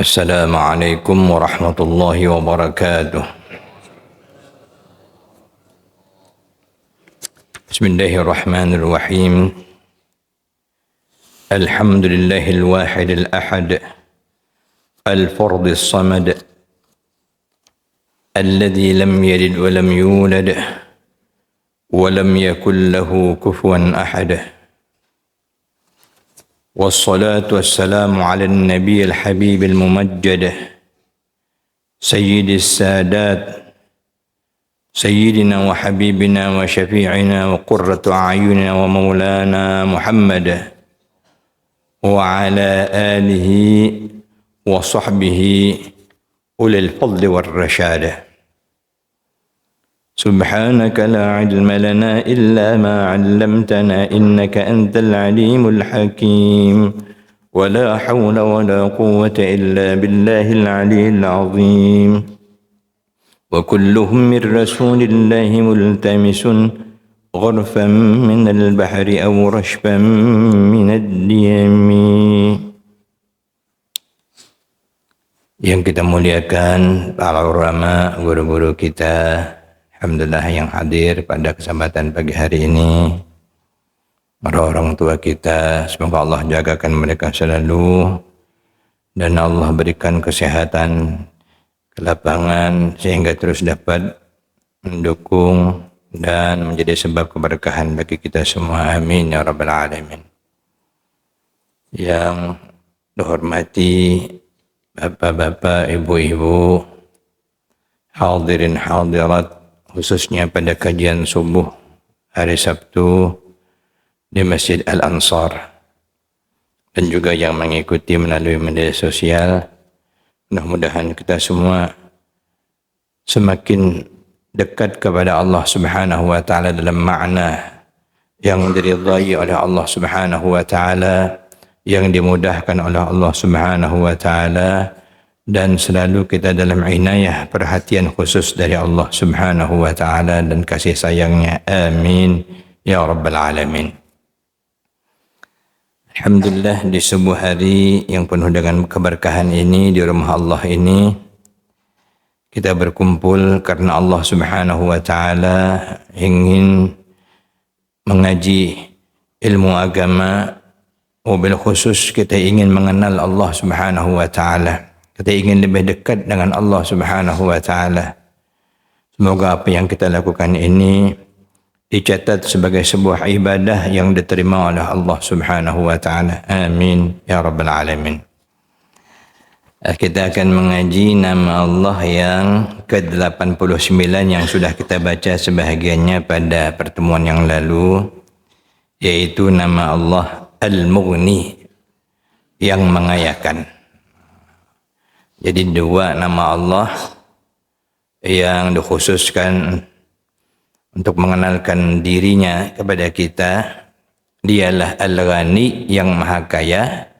السلام عليكم ورحمة الله وبركاته. بسم الله الرحمن الرحيم. الحمد لله الواحد الأحد الفرد الصمد الذي لم يلد ولم يولد ولم يكن له كفوا أحد، والصلاة والسلام على النبي الحبيب الممجد سيد السادات سيدنا وحبيبنا وشفيعنا وقرة أعيننا ومولانا محمد وعلى آله وصحبه أولي الفضل والرشاد. سبحانك لا علم لنا إلا ما علمتنا إنك أنت العليم الحكيم، ولا حول ولا قوة إلا بالله العلي العظيم. وكلهم من رسول الله ملتمس غرفا من البحر أو رشفا من الديم. Yang kita muliakan para ulama, guru-guru kita, alhamdulillah yang hadir pada kesempatan pagi hari ini, para orang tua kita, semoga Allah jagakan mereka selalu dan Allah berikan kesehatan, kelapangan sehingga terus dapat mendukung dan menjadi sebab keberkahan bagi kita semua. Amin ya rabbal alamin. Yang dihormati bapak-bapak, ibu-ibu, hadirin hadirat, khususnya pada kajian subuh hari Sabtu di Masjid Al-Ansar, dan juga yang mengikuti melalui media sosial. Mudah-mudahan kita semua semakin dekat kepada Allah Subhanahu wa taala dalam makna yang diridhai oleh Allah Subhanahu wa taala, yang dimudahkan oleh Allah Subhanahu wa taala, dan selalu kita dalam inayah perhatian khusus dari Allah Subhanahu wa taala dan kasih sayangnya. Amin ya rabbal alamin. Alhamdulillah, di subuh hari yang penuh dengan keberkahan ini, di rumah Allah ini, kita berkumpul karena Allah Subhanahu wa taala ingin mengaji ilmu agama. Wabil khusus kita ingin mengenal Allah Subhanahu wa taala. Kita ingin lebih dekat dengan Allah Subhanahu wa taala. Semoga apa yang kita lakukan ini dicatat sebagai sebuah ibadah yang diterima oleh Allah Subhanahu wa taala. Amin ya rabbal alamin. Kita akan mengaji nama Allah yang ke-89 yang sudah kita baca sebahagiannya pada pertemuan yang lalu, yaitu nama Allah Al-Mughni, yang mengayakan. Jadi dua nama Allah yang dikhususkan untuk mengenalkan dirinya kepada kita. Dialah Al-Ghani, yang maha kaya.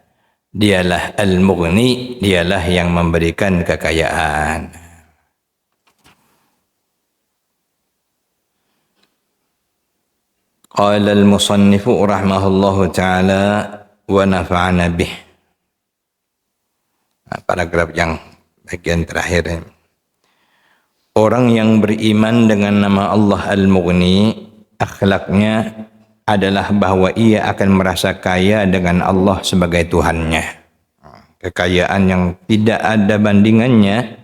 Dialah Al-Mughni, dialah yang memberikan kekayaan. Qala al-musannifu rahimahullahu ta'ala wa nafa'ana bih. Paragraf yang bagian terakhir. Orang yang beriman dengan nama Allah Al-Mughni, akhlaknya adalah bahwa ia akan merasa kaya dengan Allah sebagai Tuhannya. Kekayaan yang tidak ada bandingannya,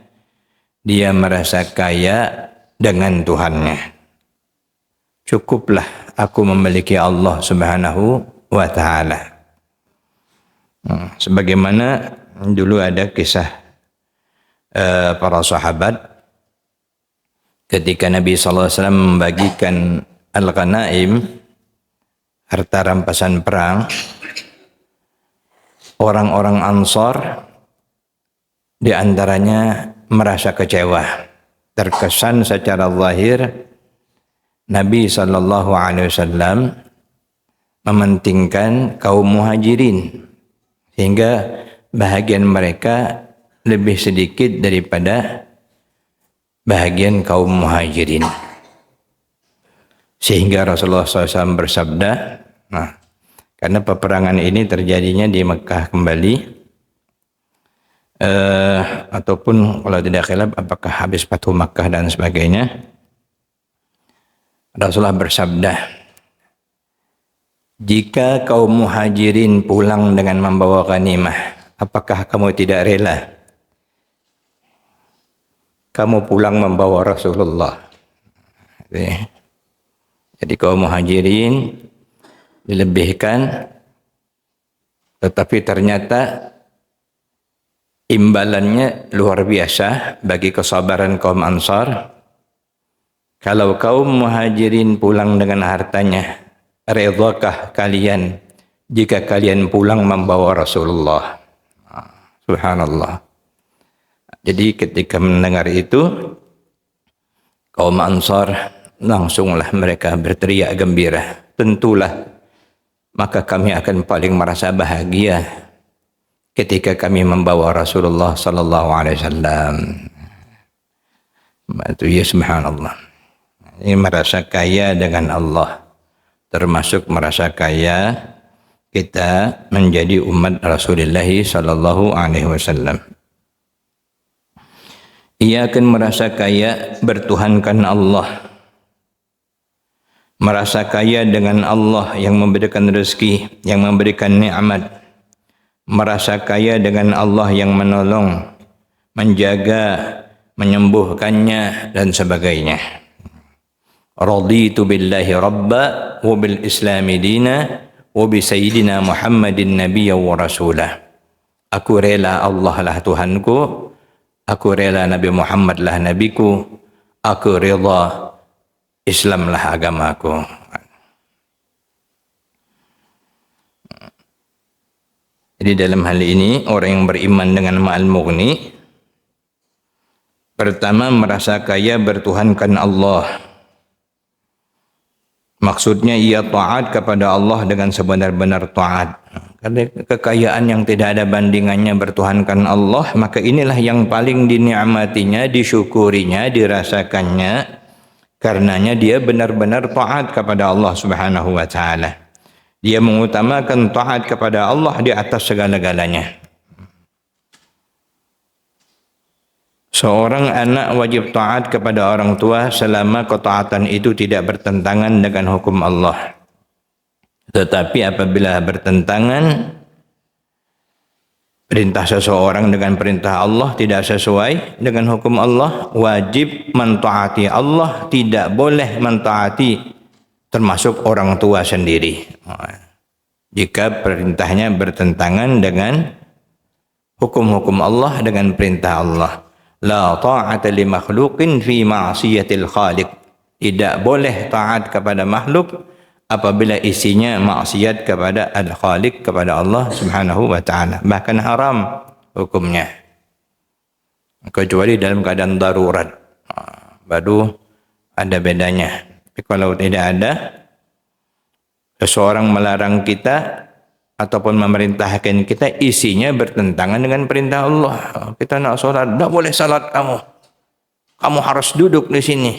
dia merasa kaya dengan Tuhannya. Cukuplah aku memiliki Allah Subhanahu wa ta'ala. Sebagaimana dulu ada kisah para sahabat ketika Nabi SAW membagikan al-ghanaim, harta rampasan perang, orang-orang Ansar di antaranya merasa kecewa. Terkesan secara zahir Nabi SAW mementingkan kaum muhajirin, sehingga bahagian mereka lebih sedikit daripada bahagian kaum muhajirin. Sehingga Rasulullah SAW bersabda, karena peperangan ini terjadinya di Mekah kembali, ataupun kalau tidak khilaf apakah habis Fathu Makkah dan sebagainya, Rasulullah bersabda, jika kaum muhajirin pulang dengan membawa ghanimah, apakah kamu tidak rela kamu pulang membawa Rasulullah? Jadi kaum muhajirin dilebihkan, tetapi ternyata imbalannya luar biasa bagi kesabaran kaum Ansar. Kalau kaum muhajirin pulang dengan hartanya, redakah kalian jika kalian pulang membawa Rasulullah? Subhanallah. Jadi ketika mendengar itu, kaum Ansar langsunglah mereka berteriak gembira. Tentulah, maka kami akan paling merasa bahagia ketika kami membawa Rasulullah sallallahu alaihi wasallam. Itu ya, subhanallah. Ini merasa kaya dengan Allah, termasuk merasa kaya kita menjadi umat Rasulullah sallallahu alaihi wasallam. Ia akan merasa kaya bertuhankan Allah, merasa kaya dengan Allah yang memberikan rezeki, yang memberikan nikmat, merasa kaya dengan Allah yang menolong, menjaga, menyembuhkannya dan sebagainya. Raditu billahi rabba wa bil islami dina wa bi sayyidina Muhammadin nabiyya wa rasulah. Aku rela Allah lah Tuhanku, aku rela Nabi Muhammad lah nabiku, aku rela Islam lah agamaku. Jadi dalam hal ini orang yang beriman dengan Ma'al Mughni pertama merasa kaya bertuhankan Allah. Maksudnya ia taat kepada Allah dengan sebenar-benar taat. Karena kekayaan yang tidak ada bandingannya bertuhankan Allah, maka inilah yang paling dinikmatinya, disyukurinya, dirasakannya. Karenanya dia benar-benar taat kepada Allah Subhanahu wa taala. Dia mengutamakan taat kepada Allah di atas segala-galanya. Seorang anak wajib taat kepada orang tua selama ketaatan itu tidak bertentangan dengan hukum Allah. Tetapi apabila bertentangan perintah seseorang dengan perintah Allah, tidak sesuai dengan hukum Allah, wajib mentaati Allah, tidak boleh mentaati termasuk orang tua sendiri. Jika perintahnya bertentangan dengan hukum-hukum Allah, dengan perintah Allah. La ta'ata li makhluqin fi ma'siyatil khaliq. Tidak boleh taat kepada makhluk apabila isinya maksiat kepada al-khaliq, kepada Allah Subhanahu wa taala. Bahkan haram hukumnya. Kecuali dalam keadaan darurat. Baru ada bedanya. Tapi kalau tidak ada, seseorang melarang kita ataupun memerintahkan kita, isinya bertentangan dengan perintah Allah. Kita nak solat, tak boleh salat kamu. Kamu harus duduk di sini.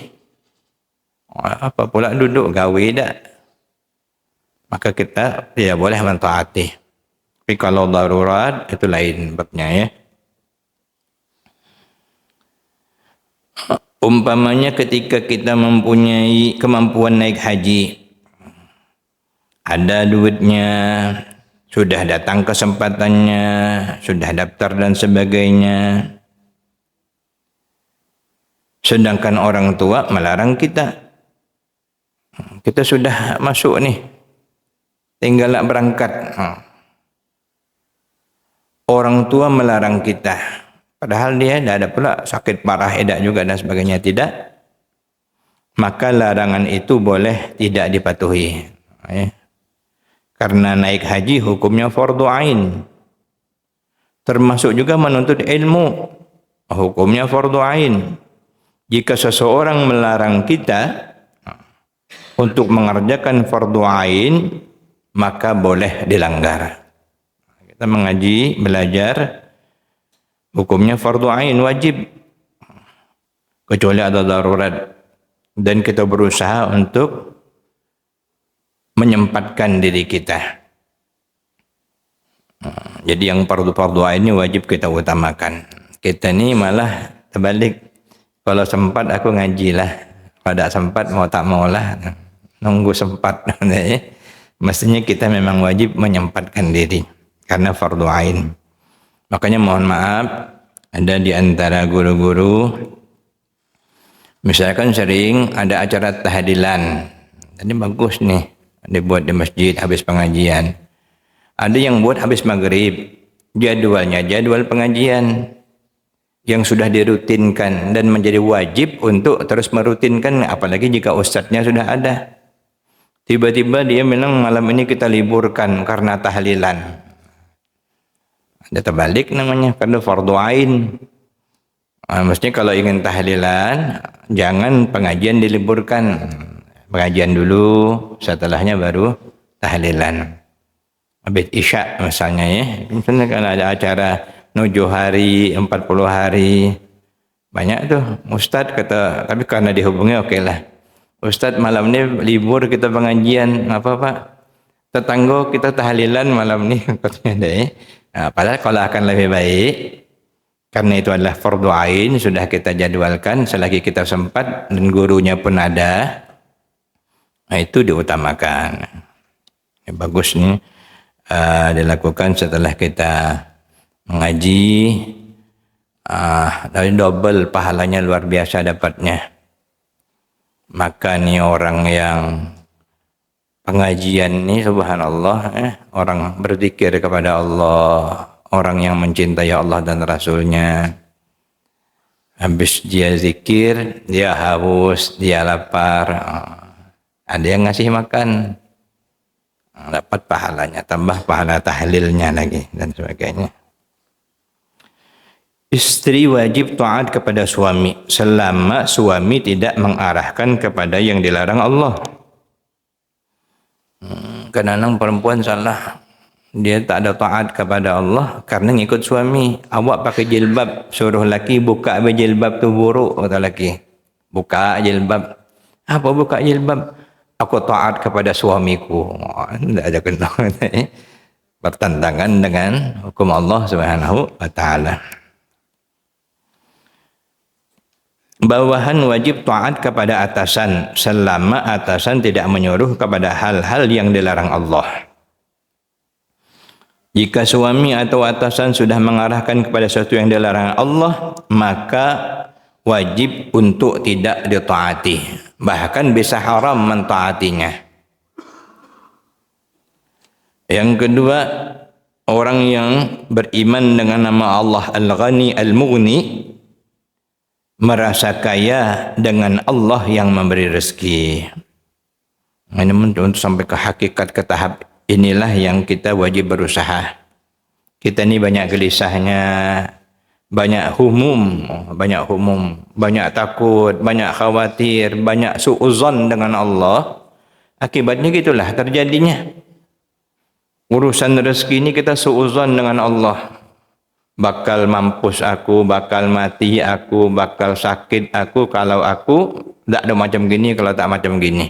Apa pula duduk, gawe dah. Maka kita tidak boleh mentaati. Tapi kalau darurat, itu lain babnya ya. Umpamanya ketika kita mempunyai kemampuan naik haji, ada duitnya, sudah datang kesempatannya, sudah daftar dan sebagainya. Sedangkan orang tua melarang kita. Kita sudah masuk nih, tinggal nak berangkat. Orang tua melarang kita. Padahal dia tidak ada pula sakit parah, edak juga dan sebagainya, tidak. Maka larangan itu boleh tidak dipatuhi. Karena naik haji hukumnya fardu ain. Termasuk juga menuntut ilmu, hukumnya fardu ain. Jika seseorang melarang kita untuk mengerjakan fardu ain, maka boleh dilanggar. Kita mengaji, belajar, hukumnya fardu ain, wajib. Kecuali ada darurat. Dan kita berusaha untuk menyempatkan diri kita. Jadi yang fardu-fardu ain ini wajib kita utamakan. Kita ni malah terbalik. Kalau sempat aku ngajilah. Kalau tak sempat mau tak maulah. Nunggu sempat. Mestinya kita memang wajib menyempatkan diri. Karena fardu ain. Makanya mohon maaf. Ada di antara guru-guru. Misalkan sering ada acara tahlilan. Tadi bagus nih. Dibuat di masjid habis pengajian. Ada yang buat habis maghrib. Jadwalnya jadwal pengajian yang sudah dirutinkan dan menjadi wajib untuk terus merutinkan, apalagi jika ustadznya sudah ada. Tiba-tiba dia bilang malam ini kita liburkan karena tahlilan. Ada terbalik namanya, karena fardu ain. Maksudnya kalau ingin tahlilan, jangan pengajian diliburkan. Pengajian dulu, setelahnya baru tahlilan. Habis isya misalnya ya. Misalnya kalau ada acara 7 hari, 40 hari. Banyak tuh. Ustadz kata, tapi karena dihubungi oke lah. Ustadz malam ini libur kita pengajian. Apa Pak? Tetangga kita tahlilan malam ini. Nah, padahal kalau akan lebih baik. Karena itu adalah fardu ain. Sudah kita jadwalkan. Selagi kita sempat dan gurunya pun ada. Nah itu diutamakan. Ya, bagus nih. Dilakukan setelah kita mengaji, dari double pahalanya luar biasa dapatnya. Maka nih orang yang pengajian ini subhanallah, orang berzikir kepada Allah, orang yang mencintai Allah dan Rasulnya. Habis dia zikir, dia haus, dia lapar, ada yang ngasih makan. Dapat pahalanya, tambah pahala tahlilnya lagi dan sebagainya. Istri wajib taat kepada suami selama suami tidak mengarahkan kepada yang dilarang Allah. Kadang-kadang perempuan salah, dia tak ada taat kepada Allah karena ngikut suami. Awak pakai jilbab, suruh laki buka jilbab tu buruk, kata laki. Buka jilbab. Apa buka jilbab? Aku taat kepada suamiku. Tidak ada kena. Bertentangan dengan hukum Allah Subhanahu wa taala. Bawahan wajib taat kepada atasan selama atasan tidak menyuruh kepada hal-hal yang dilarang Allah. Jika suami atau atasan sudah mengarahkan kepada sesuatu yang dilarang Allah, maka wajib untuk tidak ditaati, bahkan bisa haram mentaatinya. Yang kedua, orang yang beriman dengan nama Allah Al-Ghani Al-Mughni merasa kaya dengan Allah yang memberi rezeki. Ini untuk sampai ke hakikat, ke tahap inilah yang kita wajib berusaha. Kita ini banyak gelisahnya, banyak humum, banyak takut, banyak khawatir, banyak su'uzon dengan Allah. Akibatnya gitulah terjadinya. Urusan rezeki ini kita su'uzon dengan Allah. Bakal mampus aku, bakal mati aku, bakal sakit aku kalau aku tak ada macam gini, kalau tak macam gini.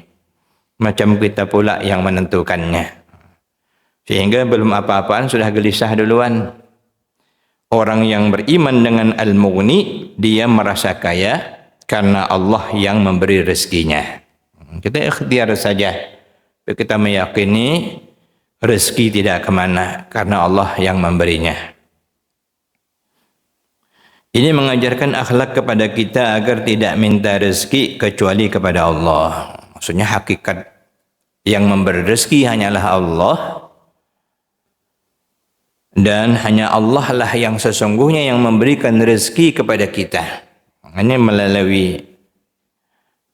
Macam kita pula yang menentukannya. Sehingga belum apa-apaan sudah gelisah duluan. Orang yang beriman dengan Al-Mughni, dia merasa kaya karena Allah yang memberi rezekinya. Kita ikhtiar saja. Kita meyakini rezeki tidak kemana karena Allah yang memberinya. Ini mengajarkan akhlak kepada kita agar tidak minta rezeki kecuali kepada Allah. Maksudnya hakikat yang memberi rezeki hanyalah Allah. Dan hanya Allah lah yang sesungguhnya yang memberikan rezeki kepada kita. Ini melalui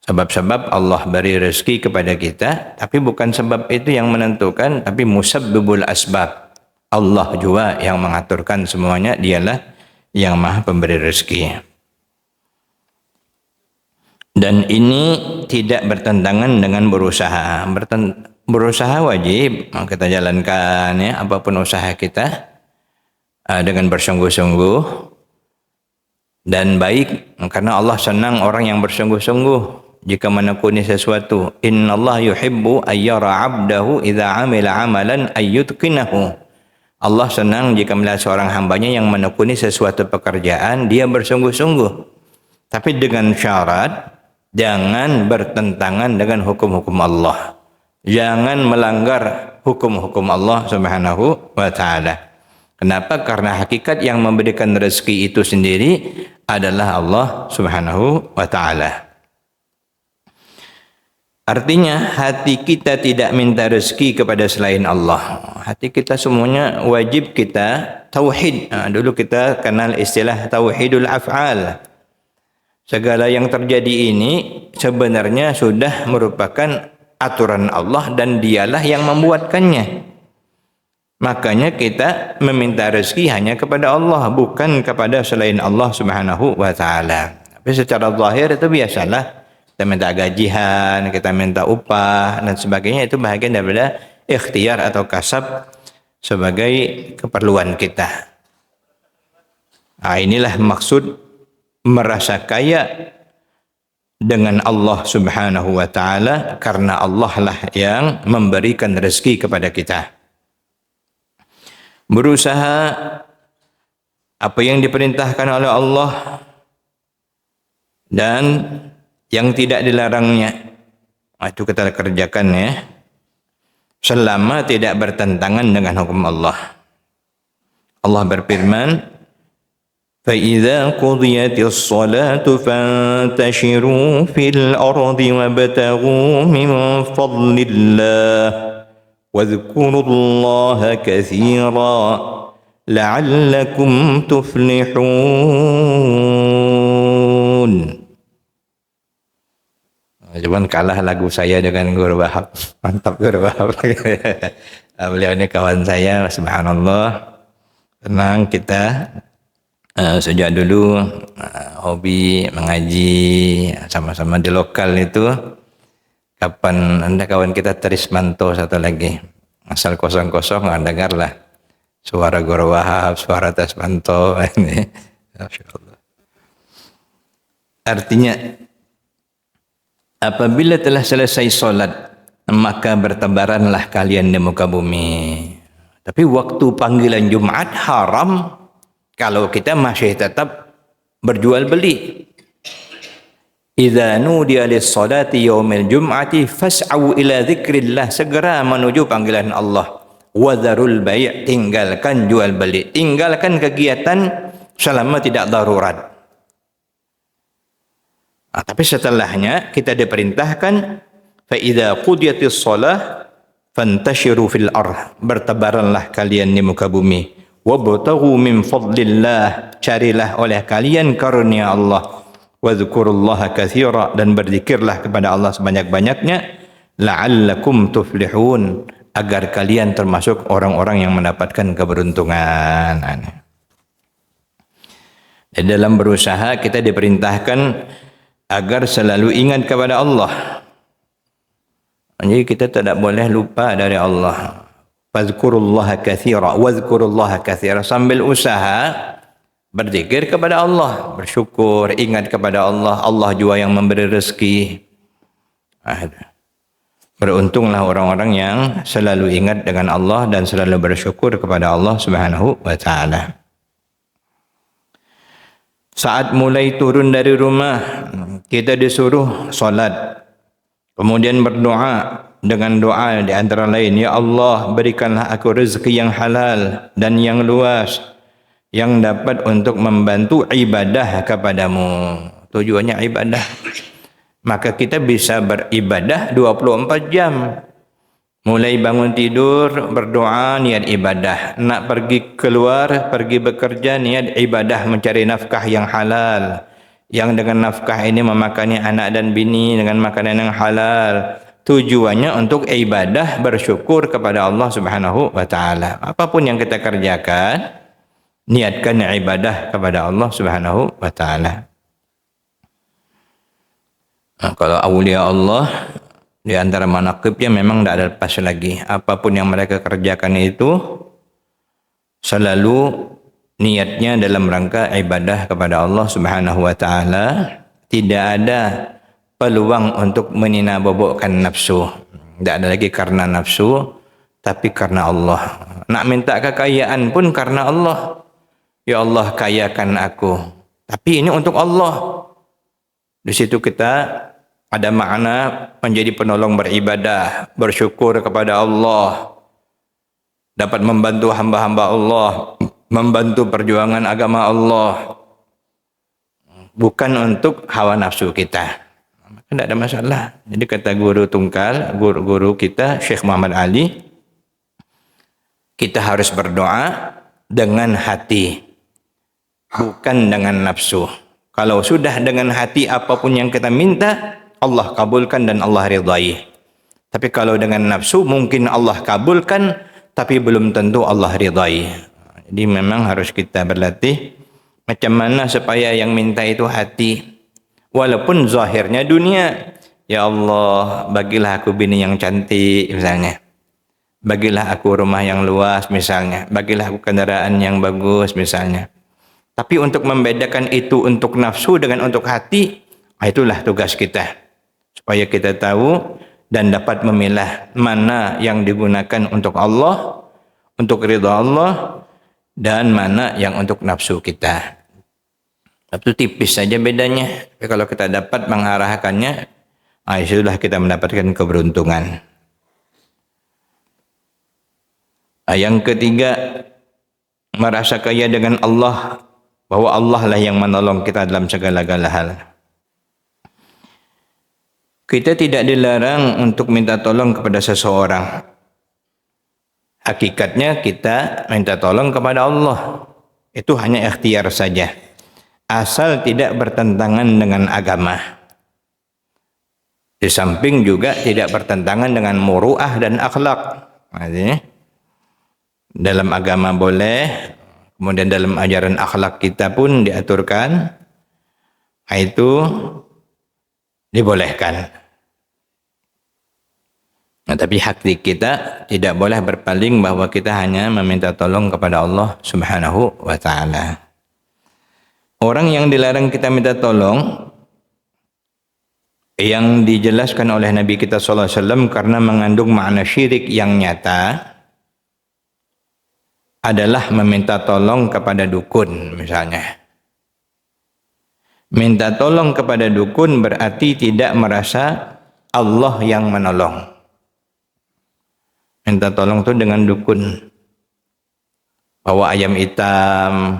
sebab-sebab Allah beri rezeki kepada kita. Tapi bukan sebab itu yang menentukan. Tapi musabbibul asbab. Allah juga yang mengaturkan semuanya. Dialah yang maha pemberi rezeki. Dan ini tidak bertentangan dengan berusaha. Berusaha wajib kita jalankan ya, apapun usaha kita dengan bersungguh-sungguh dan baik, karena Allah senang orang yang bersungguh-sungguh jika menekuni sesuatu. Innallaha yuhibbu ayyara 'abdahu idza 'amila 'amalan ayyutqinahu. Allah senang jika melihat seorang hambanya yang menekuni sesuatu pekerjaan, dia bersungguh-sungguh. Tapi dengan syarat, jangan bertentangan dengan hukum-hukum Allah. Jangan melanggar hukum-hukum Allah Subhanahu wa ta'ala. Kenapa? Karena hakikat yang memberikan rezeki itu sendiri adalah Allah Subhanahu wa ta'ala. Artinya hati kita tidak minta rezeki kepada selain Allah. Hati kita semuanya wajib kita tauhid. Dulu kita kenal istilah tauhidul af'al. Segala yang terjadi ini sebenarnya sudah merupakan aturan Allah dan dialah yang membuatkannya. Makanya kita meminta rezeki hanya kepada Allah, bukan kepada selain Allah Subhanahu wa ta'ala. Tapi secara zahir itu biasalah. Kita minta gajian, kita minta upah dan sebagainya, itu bahagian daripada ikhtiar atau kasab sebagai keperluan kita. Nah, inilah maksud merasa kaya dengan Allah Subhanahu wa ta'ala, karena Allah lah yang memberikan rezeki kepada kita. Berusaha apa yang diperintahkan oleh Allah dan yang tidak dilarangnya, itu kita kerjakan ya, selama tidak bertentangan dengan hukum Allah. Allah berfirman, فَإِذَا قُضِيَتِ الصَّلَاةُ فَانْتَشِرُوا فِي الْأَرْضِ وَابْتَغُوا مِنْ فَضْلِ اللَّهِ وَاذْكُرُوا اللَّهَ كَثِيرًا لَعَلَّكُمْ تُفْلِحُونَ. Cuman kalah lagu saya dengan Guru Wahab. Mantap Guru Wahab. Beliau ini kawan saya, subhanallah. Tenang kita. Sejak dulu hobi mengaji sama-sama di lokal itu. Kapan anda kawan kita Trismanto satu lagi, asal kosong-kosong nggak dengarlah suara Guru Wahab, suara Trismanto ini. Artinya apabila telah selesai solat maka bertebaranlah kalian di muka bumi. Tapi waktu panggilan Jumat haram kalau kita masih tetap berjual beli. Idza nudiya lis-salati yaumil jum'ati fas'au ila dzikrillah, segera menuju panggilan Allah. Wa dzarul bai', tinggalkan jual beli, tinggalkan kegiatan selama tidak darurat. Tapi setelahnya kita diperintahkan fa idza qudiyatis shalah fantashiru fil ardh, bertebaranlah kalian di muka bumi. Wabtaghu min fadlillah, carilah oleh kalian karunia Allah. Wadhkurullaha katsira, dan berzikirlah kepada Allah sebanyak-banyaknya. La'allakum tuflihun, agar kalian termasuk orang-orang yang mendapatkan keberuntungan. Di dalam berusaha kita diperintahkan agar selalu ingat kepada Allah. Jadi kita tidak boleh lupa dari Allah. Fadhkurullaha katsira, wadhkurullaha katsira, sambil usaha berzikir kepada Allah, bersyukur, ingat kepada Allah. Allah juga yang memberi rezeki. Beruntunglah orang-orang yang selalu ingat dengan Allah dan selalu bersyukur kepada Allah Subhanahu wa ta'ala. Saat mulai turun dari rumah, kita disuruh salat, kemudian berdoa dengan doa di antara lain, ya Allah, berikanlah aku rezeki yang halal dan yang luas, yang dapat untuk membantu ibadah kepadamu. Tujuannya ibadah. Maka kita bisa beribadah 24 jam. Mulai bangun tidur, berdoa, niat ibadah. Nak pergi keluar, pergi bekerja, niat ibadah, mencari nafkah yang halal. Yang dengan nafkah ini memakani anak dan bini dengan makanan yang halal. Tujuannya untuk ibadah, bersyukur kepada Allah Subhanahu wa ta'ala. Apapun yang kita kerjakan, niatkan ibadah kepada Allah Subhanahu wa ta'ala. Kalau awliya Allah, di antara manaqibnya memang tidak ada lepas lagi. Apapun yang mereka kerjakan itu selalu niatnya dalam rangka ibadah kepada Allah Subhanahu wa ta'ala. Tidak ada peluang untuk menina bobokkan nafsu. Tidak ada lagi karena nafsu, tapi karena Allah. Nak minta kekayaan pun karena Allah. Ya Allah, kayakan aku. Tapi ini untuk Allah. Di situ kita ada makna menjadi penolong beribadah, bersyukur kepada Allah, dapat membantu hamba-hamba Allah, membantu perjuangan agama Allah, bukan untuk hawa nafsu kita. Tidak ada masalah. Jadi kata guru tunggal, guru kita Syekh Muhammad Ali, kita harus berdoa dengan hati, bukan dengan nafsu. Kalau sudah dengan hati, apapun yang kita minta, Allah kabulkan dan Allah ridai. Tapi kalau dengan nafsu, mungkin Allah kabulkan, tapi belum tentu Allah ridai. Jadi memang harus kita berlatih macam mana supaya yang minta itu hati. Walaupun zahirnya dunia. Ya Allah, bagilah aku bini yang cantik misalnya. Bagilah aku rumah yang luas misalnya. Bagilah aku kendaraan yang bagus misalnya. Tapi untuk membedakan itu untuk nafsu dengan untuk hati, itulah tugas kita. Supaya kita tahu dan dapat memilah mana yang digunakan untuk Allah, untuk ridha Allah, dan mana yang untuk nafsu kita. Itu tipis saja bedanya. Tapi kalau kita dapat mengarahkannya, sudah kita mendapatkan keberuntungan. Yang ketiga, merasa kaya dengan Allah, bahwa Allah lah yang menolong kita dalam segala-gala hal. Kita tidak dilarang untuk minta tolong kepada seseorang. Hakikatnya kita minta tolong kepada Allah. Itu hanya ikhtiar saja. Asal tidak bertentangan dengan agama. Di samping juga tidak bertentangan dengan muru'ah dan akhlak. Artinya, dalam agama boleh, kemudian dalam ajaran akhlak kita pun diaturkan, itu dibolehkan. Nah, tapi hati kita tidak boleh berpaling bahwa kita hanya meminta tolong kepada Allah Subhanahu wa ta'ala. Orang yang dilarang kita minta tolong, yang dijelaskan oleh Nabi kita SAW karena mengandung makna syirik yang nyata, adalah meminta tolong kepada dukun misalnya. Minta tolong kepada dukun berarti tidak merasa Allah yang menolong. Minta tolong itu dengan dukun. Bawa ayam hitam,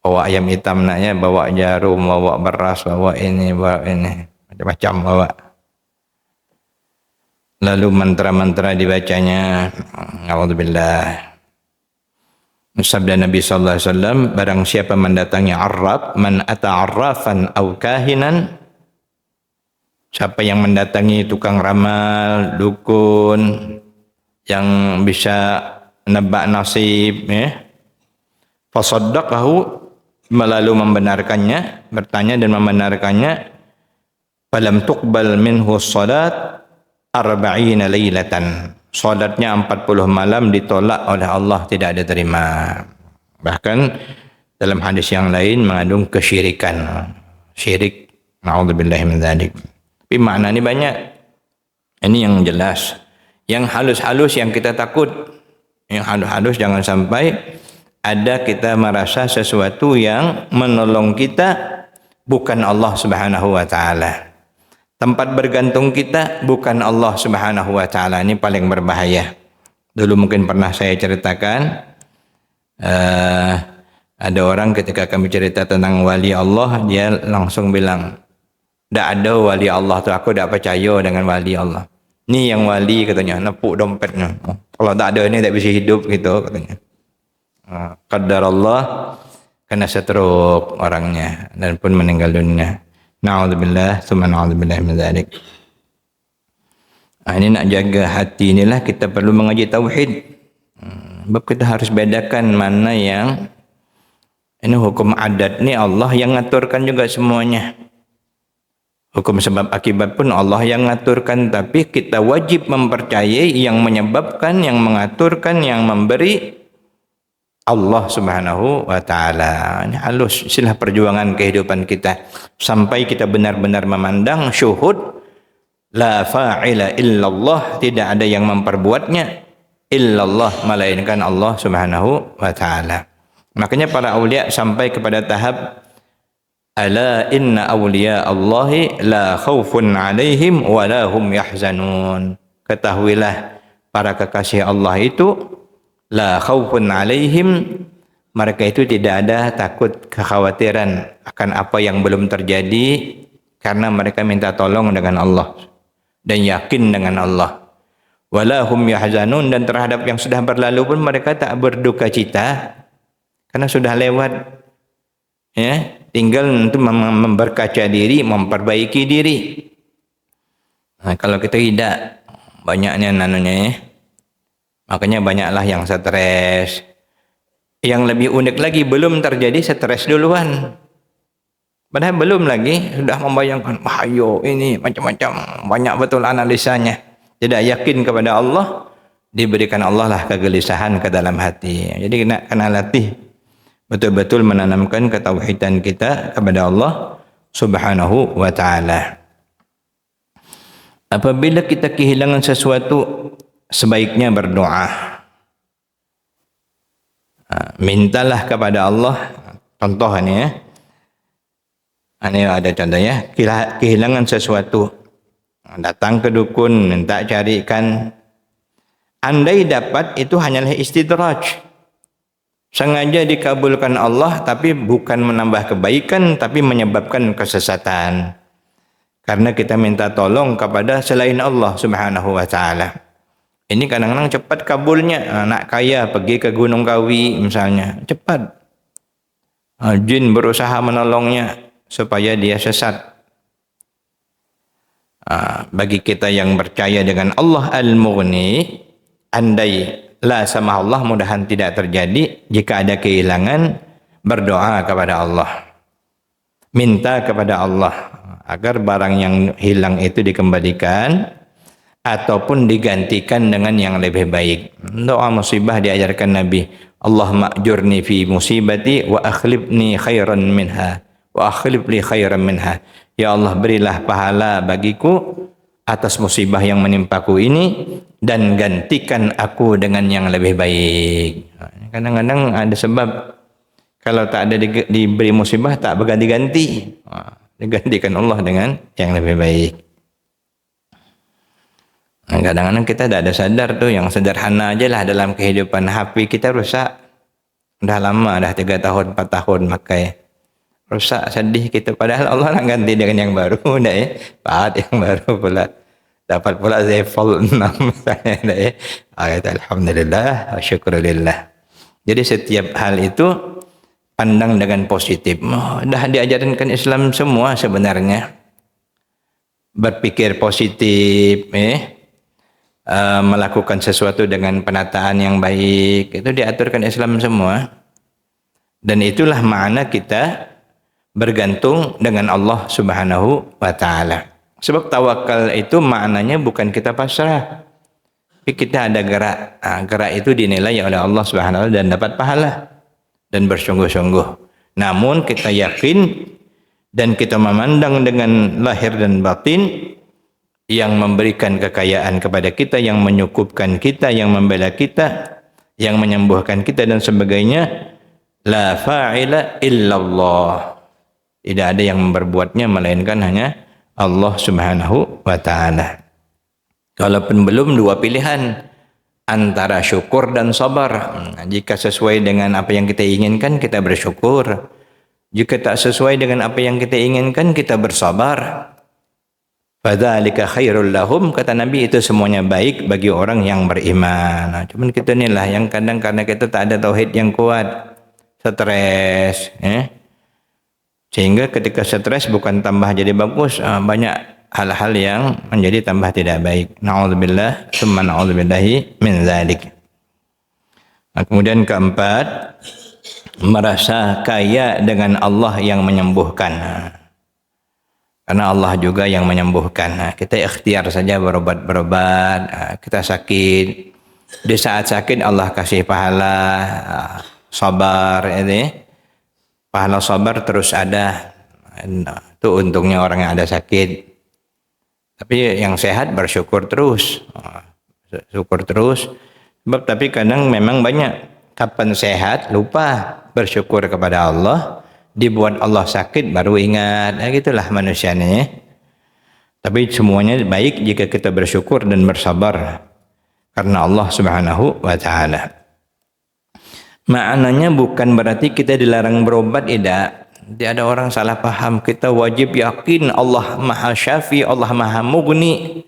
bawa ayam hitam naknya, bawa jarum, bawa beras, bawa ini, macam-macam bawa. Lalu mantra-mantra dibacanya. A'udzubillah. Sabda Nabi sallallahu alaihi wasallam, barang siapa mendatangi arraf, man ata arrafan aw kahinan, siapa yang mendatangi tukang ramal, dukun yang bisa nebak nasib, fasaddaqahu, lalu membenarkannya, bertanya dan membenarkannya, falam tuqbal minhu salat arba'ina lailatan, salatnya 40 malam ditolak oleh Allah, tidak ada terima. Bahkan dalam hadis yang lain mengandung kesyirikan, syirik, na'udzubillahi min dzalik. Tapi makna ini banyak. Ini yang jelas. Yang halus-halus yang kita takut, yang halus-halus jangan sampai ada kita merasa sesuatu yang menolong kita bukan Allah Subhanahu wa ta'ala. Tempat bergantung kita bukan Allah Subhanahu wa ta'ala. Ini paling berbahaya. Dulu mungkin pernah saya ceritakan, ada orang ketika kami cerita tentang wali Allah, dia langsung bilang, tidak ada wali Allah tu, aku tidak percaya dengan wali Allah. Ni yang wali katanya, nepuk dompetnya. Kalau tak ada ni tak bisa hidup gitu katanya. Qadar Allah kena stroke orangnya dan pun meninggal dunia. Na'udzubillah, tsumma na'udzubillah min dzalik. Ini nak jaga hati inilah kita perlu mengaji tauhid. Sebab kita harus bedakan mana yang ini hukum adat ni Allah yang ngaturkan juga semuanya. Hukum sebab akibat pun Allah yang ngaturkan, tapi kita wajib mempercayai yang menyebabkan, yang mengaturkan, yang memberi Allah Subhanahu wa ta'ala. Ini halus istilah perjuangan kehidupan kita sampai kita benar-benar memandang syuhud la fa'ila illallah, tidak ada yang memperbuatnya illallah, melainkan Allah Subhanahu wa taala. Makanya para aulia sampai kepada tahap ala inna awliya Allahi la khaufun alaihim wa la hum yahzanun. Ketahuilah para kekasih Allah itu la khaufun alaihim, mereka itu tidak ada takut kekhawatiran akan apa yang belum terjadi karena mereka minta tolong dengan Allah dan yakin dengan Allah. Walahum yahzanun, dan terhadap yang sudah berlalu pun mereka tak berduka cita karena sudah lewat, ya, tinggal untuk memberkaca diri, memperbaiki diri. Nah, kalau kita tidak, banyaknya nanunya, ya. Makanya banyaklah yang stres. Yang lebih unik lagi, belum terjadi stres duluan. Padahal belum lagi sudah membayangkan bahaya ini macam-macam, banyak betul analisanya. Tidak yakin kepada Allah, diberikan Allah lah kegelisahan ke dalam hati. Jadi kena latih betul-betul menanamkan ketauhidan kita kepada Allah Subhanahu wa taala. Apabila kita kehilangan sesuatu, sebaiknya berdoa. Mintalah kepada Allah. Contoh ini, ya. Ini ada contohnya, kehilangan sesuatu, datang ke dukun, minta carikan. Andai dapat, itu hanyalah istidraj, sengaja dikabulkan Allah, tapi bukan menambah kebaikan, tapi menyebabkan kesesatan. Karena kita minta tolong kepada selain Allah Subhanahu wa taala. Ini kadang-kadang cepat kabulnya. Anak kaya pergi ke Gunung Kawi misalnya, cepat. Jin berusaha menolongnya supaya dia sesat. Bagi kita yang percaya dengan Allah Al-Mughni, andai la sama Allah, mudahan tidak terjadi. Jika ada kehilangan, berdoa kepada Allah, minta kepada Allah agar barang yang hilang itu dikembalikan ataupun digantikan dengan yang lebih baik. Doa musibah diajarkan Nabi, Allahumma ajurni fi musibati wa akhlifni khairan minha wa akhlif li khairan minha. Ya Allah, berilah pahala bagiku atas musibah yang menimpaku ini dan gantikan aku dengan yang lebih baik. Kadang-kadang ada sebab, kalau tak ada diberi musibah tak berganti-ganti, digantikan Allah dengan yang lebih baik. Kadang-kadang kita tidak ada sadar tuh, yang sederhana aja lah dalam kehidupan. HP kita rusak, udah lama, dah 3 tahun 4 tahun pakai, rusak, sedih kita. Padahal Allah nak ganti dengan yang baru, dah ya, pahat yang baru pula, dapat pula Fold 6 misalnya, dah ya. Alhamdulillah wa syukurillah. Jadi setiap hal itu pandang dengan positif. Dah diajarkan Islam semua sebenarnya. Berpikir positif, melakukan sesuatu dengan penataan yang baik, itu diaturkan Islam semua. Dan itulah makna kita bergantung dengan Allah Subhanahu wa taala. Sebab tawakal itu maknanya bukan kita pasrah, tapi kita ada gerak. Gerak itu dinilai oleh Allah Subhanahu wa taala dan dapat pahala dan bersungguh-sungguh. Namun kita yakin dan kita memandang dengan lahir dan batin, yang memberikan kekayaan kepada kita, yang menyukupkan kita, yang membela kita, yang menyembuhkan kita dan sebagainya, la fa'ila illallah. Tidak ada yang memperbuatnya melainkan hanya Allah Subhanahu wa taala. Kalaupun belum, dua pilihan antara syukur dan sabar. Jika sesuai dengan apa yang kita inginkan, kita bersyukur. Jika tak sesuai dengan apa yang kita inginkan, kita bersabar. Fadzalika khairul lahum, kata Nabi, itu semuanya baik bagi orang yang beriman. Cuman kita inilah yang kadang karena kita tak ada tauhid yang kuat, stres, sehingga ketika stres bukan tambah jadi bagus, banyak hal-hal yang menjadi tambah tidak baik. Na'udzubillah, tsumma na'udzubillahi min dzalik. Kemudian keempat, merasa kaya dengan Allah yang menyembuhkan. Karena Allah juga yang menyembuhkan. Kita ikhtiar saja berobat-berobat. Kita sakit, di saat sakit Allah kasih pahala sabar, pahala sabar terus ada. Itu untungnya orang yang ada sakit. Tapi yang sehat bersyukur terus, syukur terus. Sebab tapi kadang memang banyak kapan sehat lupa bersyukur kepada Allah, dibuat Allah sakit baru ingat. Gitulah manusia ni. Tapi semuanya baik jika kita bersyukur dan bersabar karena Allah Subhanahu wa taala. Maknanya bukan berarti kita dilarang berobat, tidak. Tidak ada orang salah paham. Kita wajib yakin Allah Maha Syafi, Allah Maha Mughni.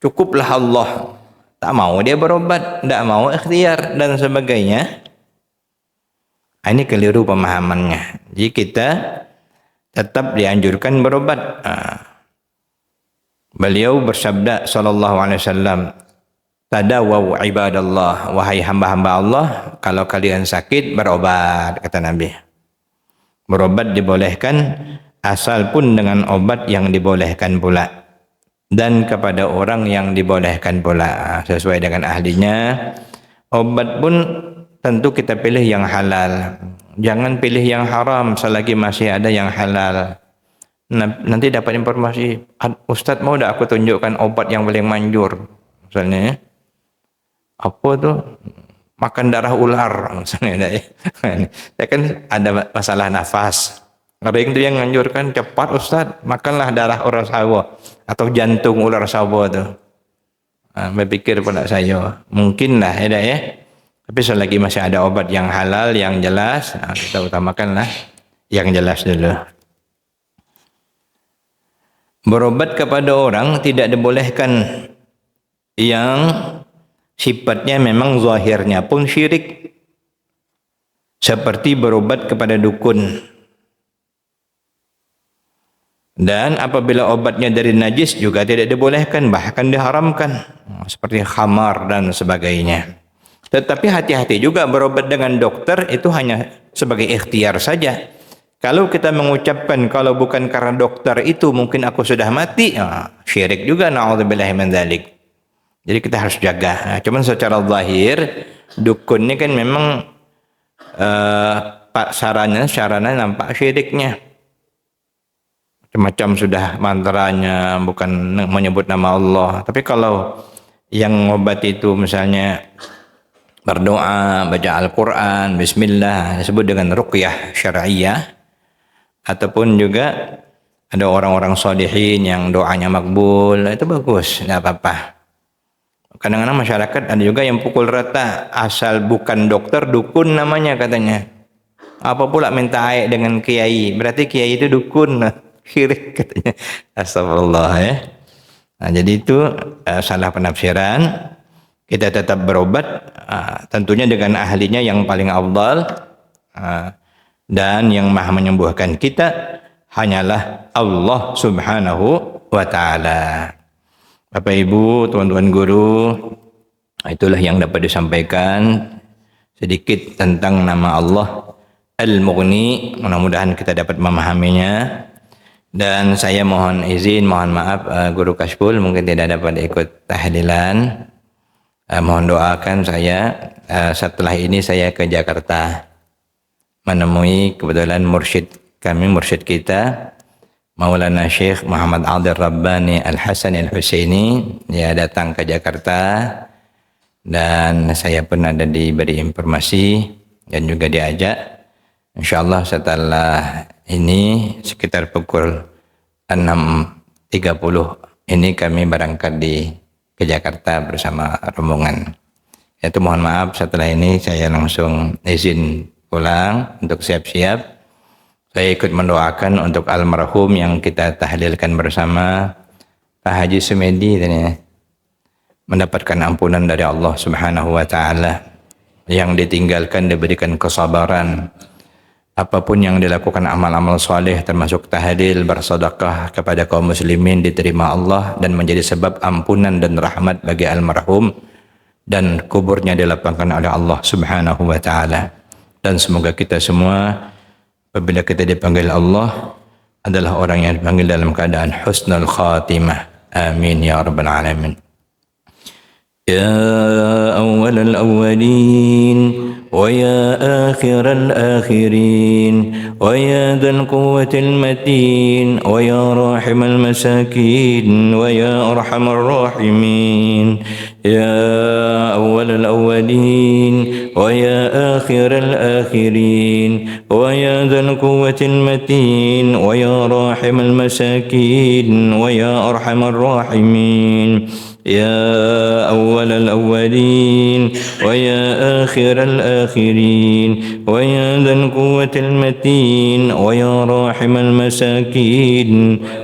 Cukuplah Allah. Tak mau dia berobat, tak mau ikhtiar dan sebagainya. Ini keliru pemahamannya. Jadi kita tetap dianjurkan berobat. Beliau bersabda sallallahu alaihi wasallam, "Tadawu ibadallah, wahai hamba-hamba Allah, kalau kalian sakit berobat," kata Nabi. Berobat dibolehkan asal pun dengan obat yang dibolehkan pula dan kepada orang yang dibolehkan pula sesuai dengan ahlinya. Obat pun tentu kita pilih yang halal, jangan pilih yang haram selagi masih ada yang halal. Nanti dapat informasi, Ustadz mau dah aku tunjukkan obat yang paling manjur misalnya, apa tuh, makan darah ular misalnya. Ya kan ada masalah nafas, ada yang itu yang menganjurkan, cepat Ustadz makanlah darah ular sawo atau jantung ular sawo tuh. Berpikir pula saya mungkin lah ya. Tapi selagi masih ada obat yang halal yang jelas, kita utamakanlah yang jelas dulu. Berobat kepada orang tidak dibolehkan yang sifatnya memang zahirnya pun syirik, seperti berobat kepada dukun. Dan apabila obatnya dari najis juga tidak dibolehkan, bahkan diharamkan, seperti khamar dan sebagainya. Tetapi hati-hati juga berobat dengan dokter, itu hanya sebagai ikhtiar saja. Kalau kita mengucapkan kalau bukan karena dokter itu mungkin aku sudah mati, syirik juga, na'udzubillahi min dzalik. Jadi kita harus jaga. Cuman secara zahir dukun ini kan memang sarana nampak syiriknya. Macam-macam sudah mantranya bukan menyebut nama Allah. Tapi kalau yang obat itu misalnya berdoa, baca Al-Quran, Bismillah, disebut dengan ruqyah syar'iyah. Ataupun juga ada orang-orang sholihin yang doanya makbul, itu bagus, tidak apa-apa. Kadang-kadang masyarakat ada juga yang pukul rata, asal bukan dokter, dukun namanya katanya. Apa pula minta air dengan kiai, berarti kiai itu dukun, syirik katanya. Astagfirullah ya. Nah, jadi itu salah penafsiran. Kita tetap berobat, tentunya dengan ahlinya yang paling afdal. Dan yang maha menyembuhkan kita hanyalah Allah Subhanahu wa ta'ala. Bapak Ibu, tuan-tuan guru, itulah yang dapat disampaikan sedikit tentang nama Allah Al-Mughni. Mudah-mudahan kita dapat memahaminya. Dan saya mohon izin, mohon maaf Guru Kashful mungkin tidak dapat ikut tahlilan. Mohon doakan saya, setelah ini saya ke Jakarta menemui kebetulan mursyid kami, mursyid kita Maulana Syekh Muhammad Adil Rabbani Al-Hasan Al-Husaini. Dia datang ke Jakarta dan saya pun ada diberi informasi dan juga diajak. InsyaAllah setelah ini sekitar pukul 6.30 ini kami berangkat ke Jakarta bersama rombongan. Itu mohon maaf setelah ini saya langsung izin pulang untuk siap-siap. Saya ikut mendoakan untuk almarhum yang kita tahlilkan bersama, Pak Haji Sumedi, mendapatkan ampunan dari Allah Subhanahu wa ta'ala. Yang ditinggalkan diberikan kesabaran. Apapun yang dilakukan amal-amal soleh termasuk tahlil, bersedekah kepada kaum muslimin diterima Allah dan menjadi sebab ampunan dan rahmat bagi almarhum, dan kuburnya dilapangkan oleh Allah Subhanahu wa ta'ala. Dan semoga kita semua apabila kita dipanggil Allah adalah orang yang dipanggil dalam keadaan husnul khatimah. Amin ya rabbal alamin. يا أول الأولين ويا آخر الآخرين ويا ذا القوة المتين ويا راحم المساكين ويا أرحم الراحمين يا أول الأولين ويا آخر الآخرين ويا ذا القوة المتين ويا راحم المساكين ويا أرحم الراحمين يا أول الأولين ويا آخر الآخرين ويا ذا القوة المتين ويا راحم المساكين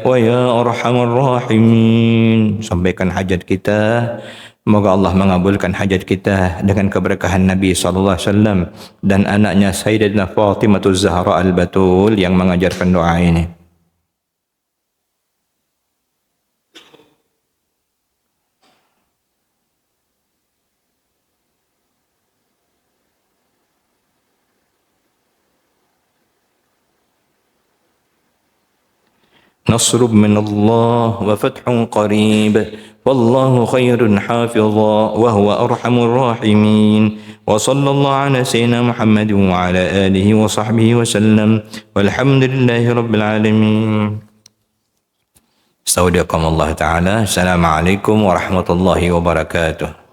ويا أرحم الراحمين. Sampaikan hajat kita, semoga Allah mengabulkan hajat kita dengan keberkahan Nabi SAW dan anaknya Sayyidatina Fatimah Zahra Al-Batul yang mengajarkan doa ini. نصر من الله وفتح قريب والله خير حافظا وهو أرحم الراحمين وصلى الله على سيدنا محمد وعلى آله وصحبه وسلم والحمد لله رب العالمين. استودعكم الله تعالى. السلام عليكم ورحمة الله وبركاته.